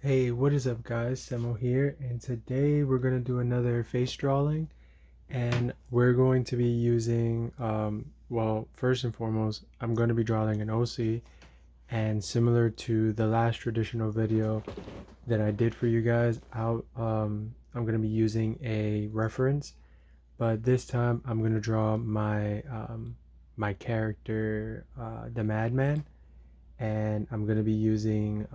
Hey, what is up guys? Semo here, and today we're going to do another face drawing, and we're going to be using, well, first and foremost, I'm going to be drawing an OC, and similar to the last traditional video that I did for you guys, I'm going to be using a reference, but this time I'm going to draw my character, the Madman, and I'm going to be using,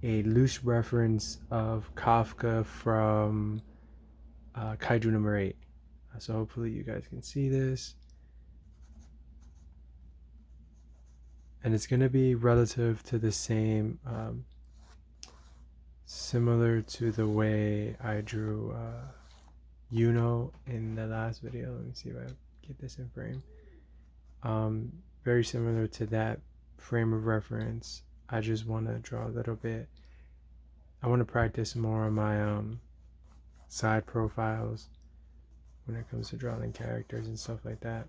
a loose reference of Kafka from Kaiju number 8. So hopefully you guys can see this. And it's going to be relative to the same, similar to the way I drew Yuno in the last video. Let me see if I get this in frame. Very similar to that frame of reference. I just want to draw a little bit. I want to practice more on my side profiles when it comes to drawing characters and stuff like that.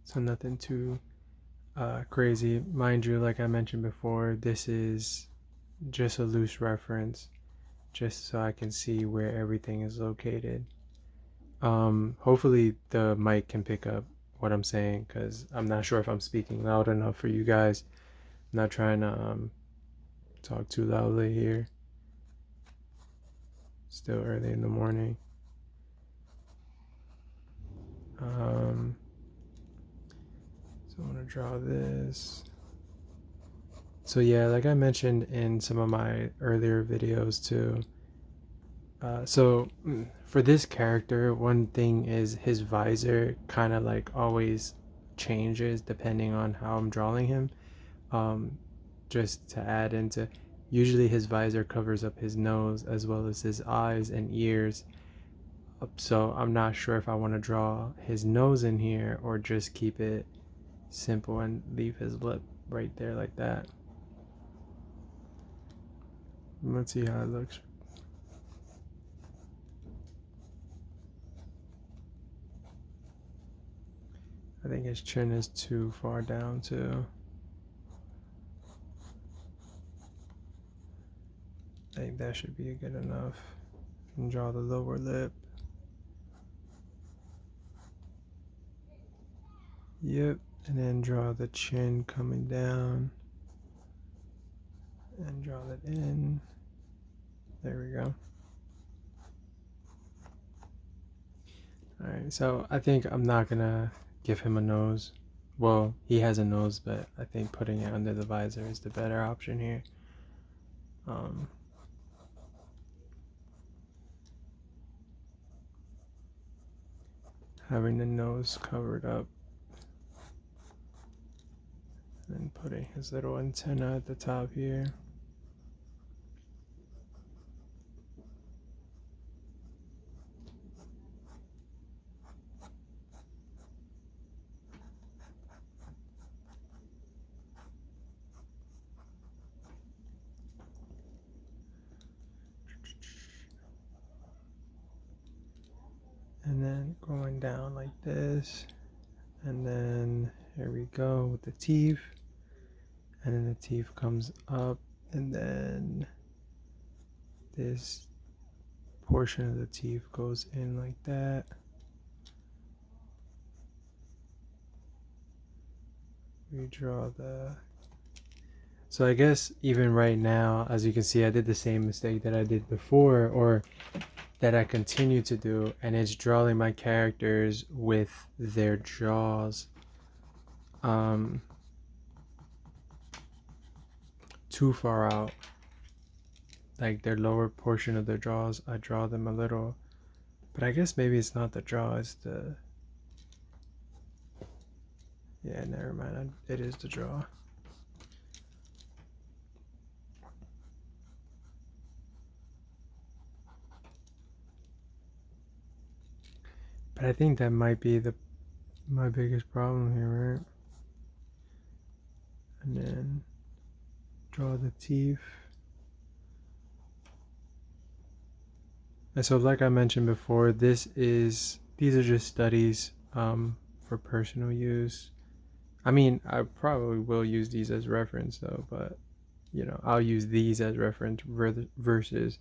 So nothing too crazy. Mind you, like I mentioned before, this is just a loose reference, just so I can see where everything is located. Hopefully the mic can pick up what I'm saying, because I'm not sure if I'm speaking loud enough for you guys. I'm not trying to talk too loudly here. Still early in the morning. So I want to draw this. So yeah, like I mentioned in some of my earlier videos too, so for this character, one thing is his visor kind of like always changes depending on how I'm drawing him. Just to add into, usually his visor covers up his nose as well as his eyes and ears. So I'm not sure if I want to draw his nose in here or just keep it simple and leave his lip right there like that. Let's see how it looks. I think his chin is too far down too. I think that should be good enough. And draw the lower lip. Yep, and then draw the chin coming down. And draw that in. There we go. Alright, so I think I'm not gonna give him a nose. Well, he has a nose, but I think putting it under the visor is the better option here. Having the nose covered up. And then putting his little antenna at the top here. And then going down like this, and then here we go with the teeth, and then the teeth comes up, and then this portion of the teeth goes in like that. We draw the, so I guess even right now, as you can see, I did the same mistake that I did before, or that I continue to do, and it's drawing my characters with their jaws too far out. Like their lower portion of their jaws, I draw them a little, but I guess maybe it's not the jaw, it's the, yeah, never mind, it is the jaw. But I think that might be my biggest problem here, right? And then draw the teeth. And so like I mentioned before, these are just studies for for personal use. I mean, I probably will use these as reference though, but I'll use these as reference versus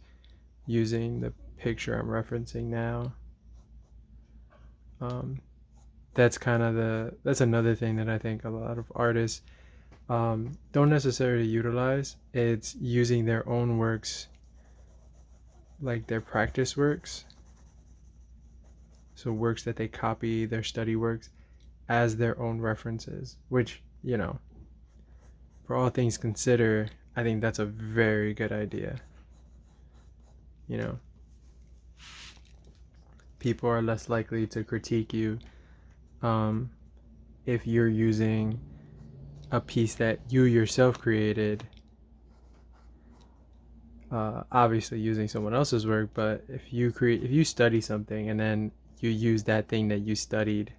using the picture I'm referencing now. Um, that's another thing that I think a lot of artists don't necessarily utilize. It's using their own works, like their practice works, so works that they copy, their study works, as their own references, which, for all things considered, I think that's a very good idea. You know, people are less likely to critique you um, if you're using a piece that you yourself created, obviously using someone else's work. But if you study something and then you use that thing that you studied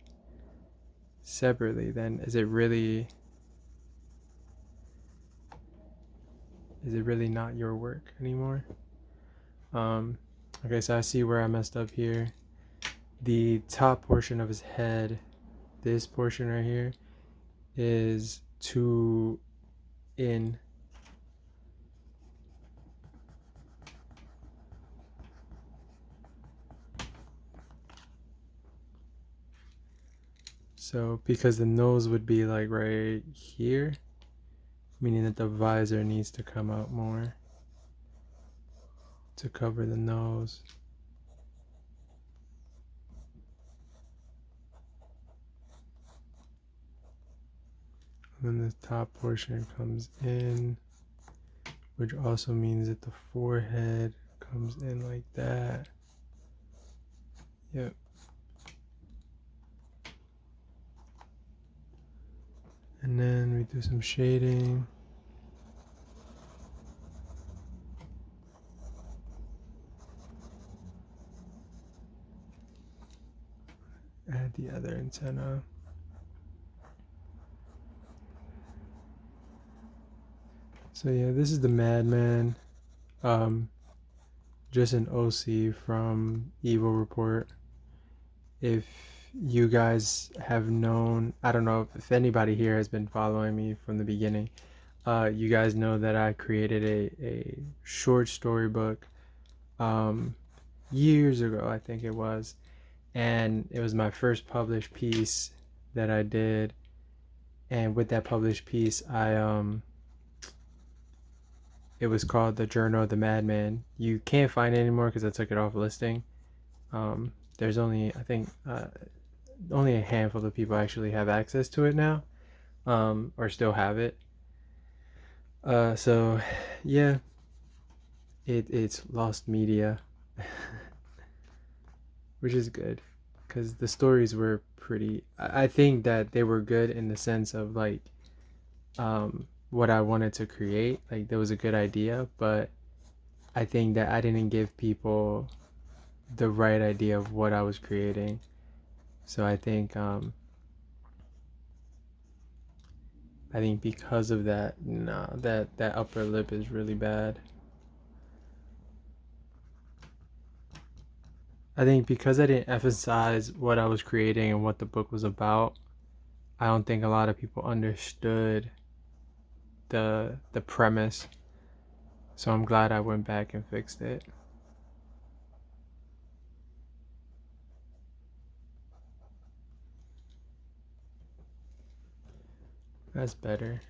separately, then is it really not your work anymore? Okay, so I see where I messed up here. The top portion of his head, this portion right here, is too in. So because the nose would be like right here, meaning that the visor needs to come out more to cover the nose. And then the top portion comes in, which also means that the forehead comes in like that. Yep. And then we do some shading. Add the other antenna. So yeah, this is the Madman. Just an OC from Evil Report. If you guys have known, I don't know if anybody here has been following me from the beginning. You guys know that I created a short story book years ago, I think it was. And it was my first published piece that I did. And with that published piece, it was called The Journal of the Madman. You can't find it anymore because I took it off listing. There's only, I think, only a handful of people actually have access to it now, or still have it. So yeah, it's lost media, which is good because the stories were pretty. I think that they were good in the sense of like what I wanted to create. Like there was a good idea, but I think that I didn't give people the right idea of what I was creating. So I think because of that, nah, that upper lip is really bad. I think because I didn't emphasize what I was creating and what the book was about, I don't think a lot of people understood the premise. So I'm glad I went back and fixed it. That's better.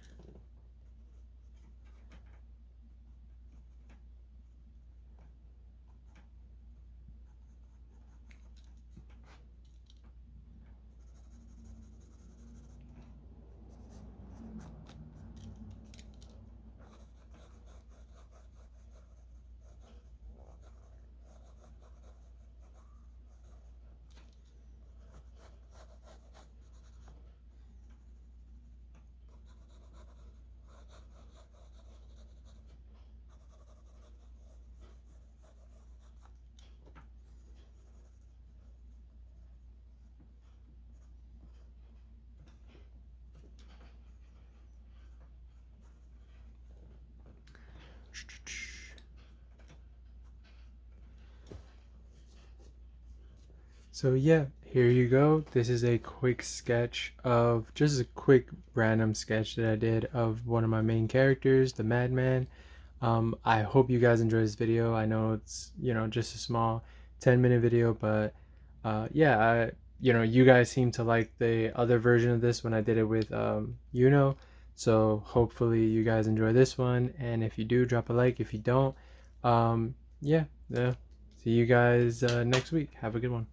So yeah, here you go. This is a quick sketch of, just a quick random sketch that I did of one of my main characters, the Madman. I hope you guys enjoy this video. I know it's, just a small 10-minute video, but yeah, you guys seem to like the other version of this when I did it with, so hopefully you guys enjoy this one. And if you do, drop a like. If you don't, yeah, see you guys next week. Have a good one.